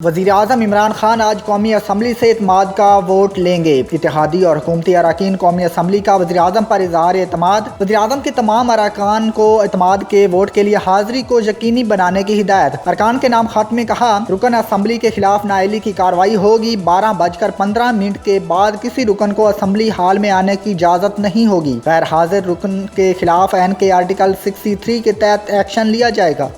वज़ीर आज़म इमरान खान आज कौमी असम्बली से इत्माद का वोट लेंगे। इत्तेहादी और हुकूमती अरकान कौमी असम्बली का वज़ीर आज़म पर इज़हार एतमाद। वज़ीर आज़म के तमाम अरकान को इत्माद के वोट के लिए हाज़िरी को यकीनी बनाने की हिदायत। अरकान के नाम खत में कहा, रुकन असम्बली के खिलाफ नाअहली की कार्रवाई होगी। 12:15 के बाद किसी रुकन को असम्बली हाल में आने की इजाज़त नहीं होगी। गैर हाजिर रुकन के खिलाफ एन के आर्टिकल 63 के तहत एक्शन लिया जाएगा।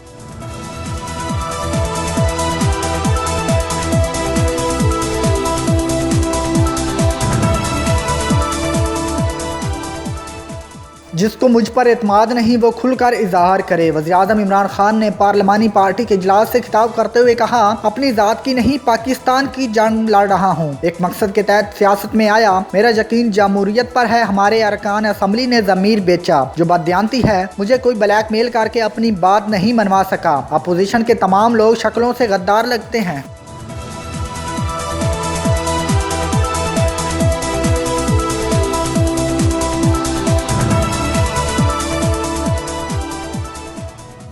जिसको मुझ पर एतमाद नहीं वो खुलकर इजहार करे। वज़ीर आज़म इमरान खान ने पार्लिमानी पार्टी के इजलास से खिताब करते हुए कहा, अपनी ज़ात की नहीं पाकिस्तान की जंग लड़ रहा हूँ। एक मकसद के तहत सियासत में आया। मेरा यकीन जमहूरियत पर है। हमारे अरकान असम्बली ने ज़मीर बेचा। जो बददियानती है, मुझे कोई ब्लैकमेल करके अपनी बात नहीं मनवा सका। अपोजिशन के तमाम लोग शक्लों से गद्दार लगते हैं।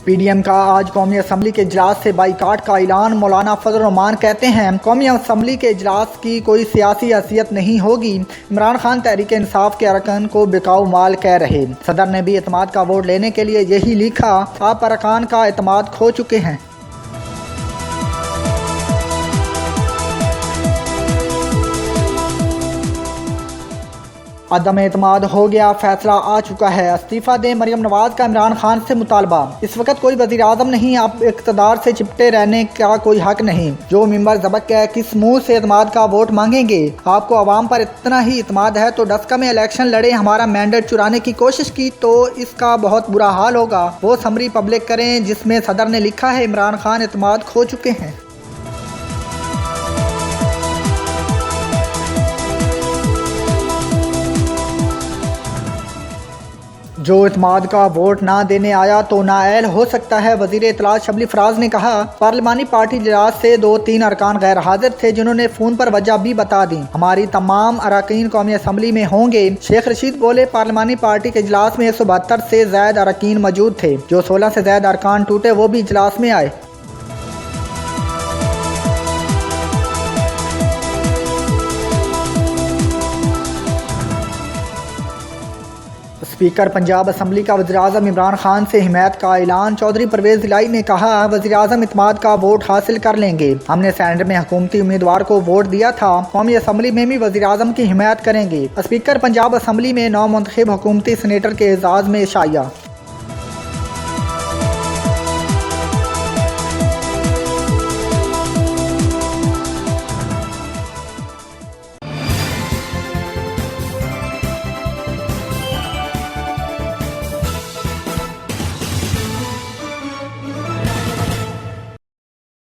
PDM का आज कौमी असम्बली के इजलास से बाइकाट का ऐलान। मौलाना फजल रहमान कहते हैं, कौमी असम्बली के इजलास की कोई सियासी हैसियत नहीं होगी। इमरान खान तहरीक इंसाफ के अरकान को बिकाऊ माल कह रहे। सदर ने भी एतमाद का वोट लेने के लिए यही लिखा, आप अरकान का एतमाद खो चुके हैं। अदम एतमाद हो गया, फैसला आ चुका है। इस्तीफ़ा दें मरियम नवाज का इमरान खान से मुतालबा। इस वक्त कोई वज़ीर आज़म नहीं, आप इक़्तिदार से चिपटे रहने का कोई हक नहीं। जो मिंबर ज़बक है, किस मुँह से एतमाद का वोट मांगेंगे? आपको अवाम पर इतना ही इतमाद है तो डस्का में इलेक्शन लड़े। हमारा मैंडेट चुराने की कोशिश की तो इसका बहुत बुरा हाल होगा। वो समरी पब्लिक करें जिसमें सदर ने लिखा है, इमरान खान एतमाद खो चुके हैं। जो इत्माद का वोट ना देने आया तो नाअहल हो सकता है। वज़ीर इत्तलात शबली फराज ने कहा, पार्लिमानी पार्टी इजलास से 2-3 अरकान गैर हाजिर थे जिन्होंने फ़ोन पर वजह भी बता दी। हमारी तमाम अरकान कौमी असम्बली में होंगे। शेख रशीद बोले, पार्लिमानी पार्टी के इजलास में 172 से ज़ायद अरकान मौजूद थे। जो 16 से ज़ायद अरकान टूटे वो भी इजलास में आए। स्पीकर पंजाब असम्बली का वज़ीर आज़म इमरान खान से हिमायत का ऐलान। चौधरी परवेज़ इलाही ने कहा, वज़ीर आज़म इत्माद का वोट हासिल कर लेंगे। हमने सेनेट में हुकूमती उम्मीदवार को वोट दिया था। कौमी असम्बली में भी वज़ीर आज़म की हिमायत करेंगे। स्पीकर पंजाब असम्बली में नौ मुंतखब हुकूमती सीनेटर के एजाज़ में इशाया।